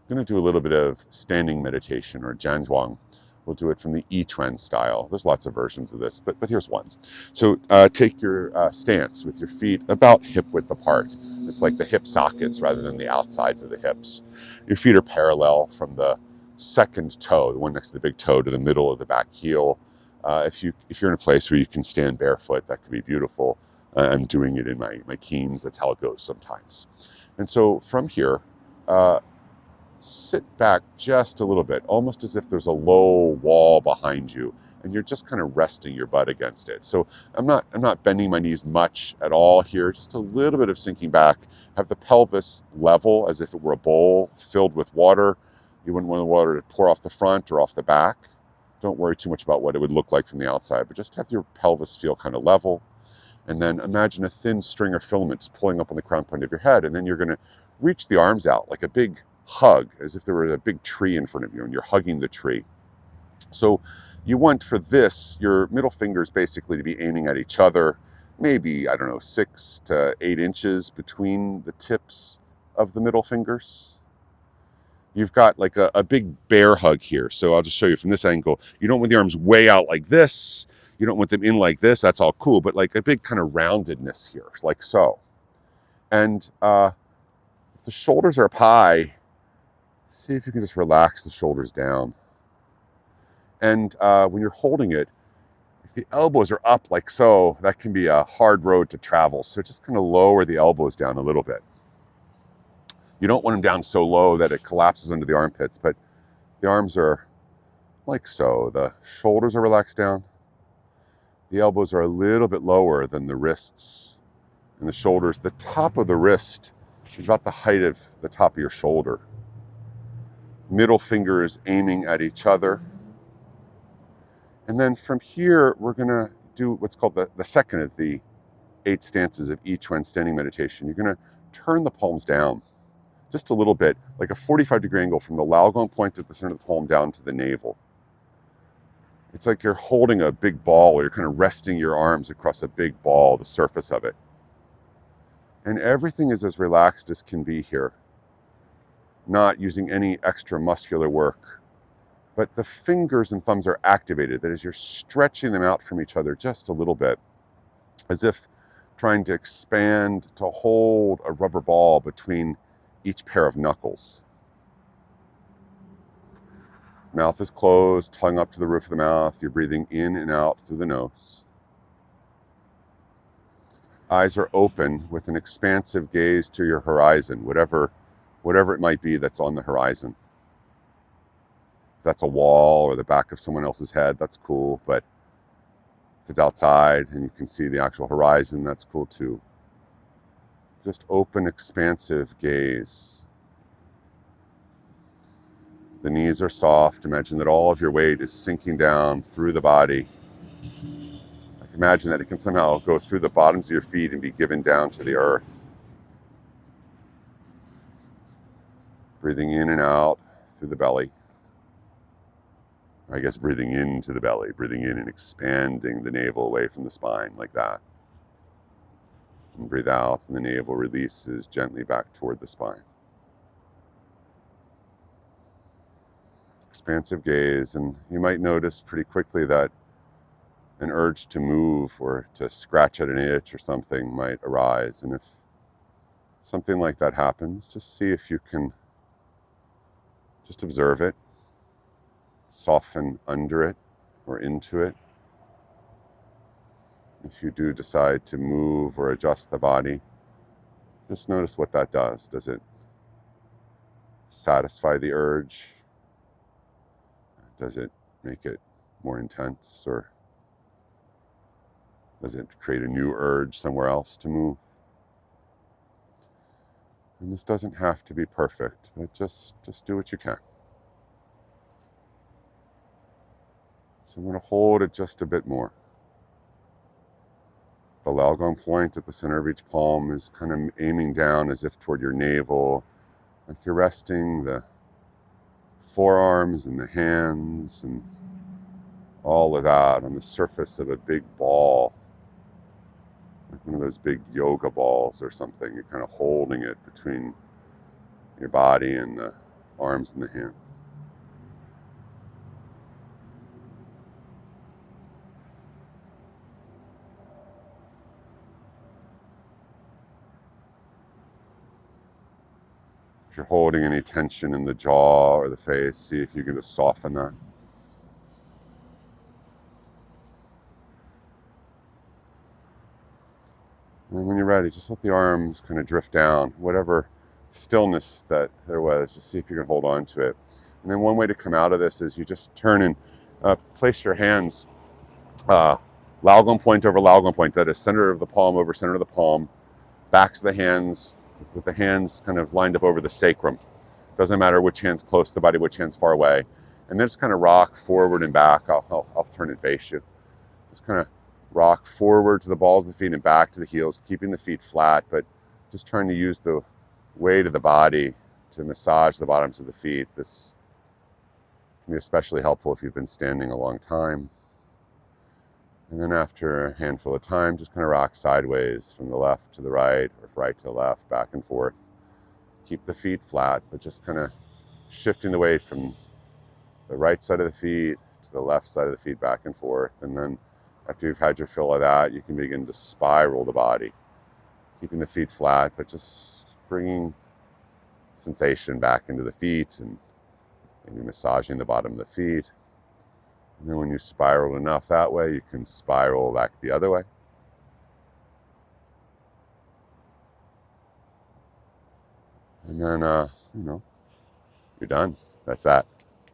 I'm going to do a little bit of standing meditation, or zhuāng. We'll do it from the Yiquan style. There's lots of versions of this, but here's one. So take your stance with your feet about hip width apart. It's like the hip sockets rather than the outsides of the hips. Your feet are parallel from the second toe, the one next to the big toe, to the middle of the back heel. If you're in a place where you can stand barefoot, that could be beautiful. I'm doing it in my Keens. That's how it goes sometimes. And so from here, sit back just a little bit, almost as if there's a low wall behind you, and you're just kind of resting your butt against it. So I'm not bending my knees much at all here, just a little bit of sinking back. Have the pelvis level as if it were a bowl filled with water. You wouldn't want the water to pour off the front or off the back. Don't worry too much about what it would look like from the outside, but just have your pelvis feel kind of level. And then imagine a thin string or filament just pulling up on the crown point of your head, and then you're going to reach the arms out like a big hug, as if there were a big tree in front of you and you're hugging the tree. So you want for this, your middle fingers basically to be aiming at each other, maybe, I don't know, 6 to 8 inches between the tips of the middle fingers. You've got like a big bear hug here. So I'll just show you from this angle. You don't want the arms way out like this. You don't want them in like this. That's all cool. But like a big kind of roundedness here, like so. And if the shoulders are up high, see if you can just relax the shoulders down. And when you're holding it, if the elbows are up like so, that can be a hard road to travel. So just kind of lower the elbows down a little bit. You don't want them down so low that it collapses under the armpits, but the arms are like so. The shoulders are relaxed down. The elbows are a little bit lower than the wrists and the shoulders. The top of the wrist is about the height of the top of your shoulder. Middle fingers aiming at each other. And then from here, we're going to do what's called the second of the 8 stances of Yiquan standing meditation. You're going to turn the palms down just a little bit, like a 45-degree angle from the Laogong point at the center of the palm down to the navel. It's like you're holding a big ball, or you're kind of resting your arms across a big ball, the surface of it. And everything is as relaxed as can be here, not using any extra muscular work. But the fingers and thumbs are activated. That is, you're stretching them out from each other just a little bit, as if trying to expand to hold a rubber ball between each pair of knuckles. Mouth is closed, tongue up to the roof of the mouth. You're breathing in and out through the nose. Eyes are open with an expansive gaze to your horizon, whatever it might be that's on the horizon. If that's a wall or the back of someone else's head, that's cool. But if it's outside and you can see the actual horizon, that's cool too. Just open, expansive gaze. The knees are soft. Imagine that all of your weight is sinking down through the body. Imagine that it can somehow go through the bottoms of your feet and be given down to the earth. Breathing in and out through the belly. I guess breathing into the belly, breathing in and expanding the navel away from the spine like that. And breathe out, and the navel releases gently back toward the spine. Expansive gaze, and you might notice pretty quickly that an urge to move or to scratch at an itch or something might arise. And if something like that happens, just see if you can just observe it, soften under it or into it. If you do decide to move or adjust the body, just notice what that does. Does it satisfy the urge? Does it make it more intense, or does it create a new urge somewhere else to move? And this doesn't have to be perfect, but just do what you can. So I'm going to hold it just a bit more. The Laogong point at the center of each palm is kind of aiming down as if toward your navel, like you're resting the forearms and the hands and all of that on the surface of a big ball, like one of those big yoga balls or something. You're kind of holding it between your body and the arms and the hands. If you're holding any tension in the jaw or the face, see if you can just soften that. And then when you're ready, just let the arms kind of drift down, whatever stillness that there was, just see if you can hold on to it. And then one way to come out of this is you just turn and place your hands Laogong point over Laogong point, that is center of the palm over center of the palm, backs of the hands with the hands kind of lined up over the sacrum. Doesn't matter which hand's close to the body, which hand's far away. And then just kind of rock forward and back. I'll turn and face you. Just kind of rock forward to the balls of the feet and back to the heels, keeping the feet flat, but just trying to use the weight of the body to massage the bottoms of the feet. This can be especially helpful if you've been standing a long time. And then after a handful of time, just kind of rock sideways from the left to the right, or right to the left, back and forth. Keep the feet flat, but just kind of shifting the weight from the right side of the feet to the left side of the feet, back and forth. And then after you've had your fill of that, you can begin to spiral the body, keeping the feet flat, but just bringing sensation back into the feet and maybe massaging the bottom of the feet. And then when you spiral enough that way, you can spiral back the other way. And then, you're done. That's that.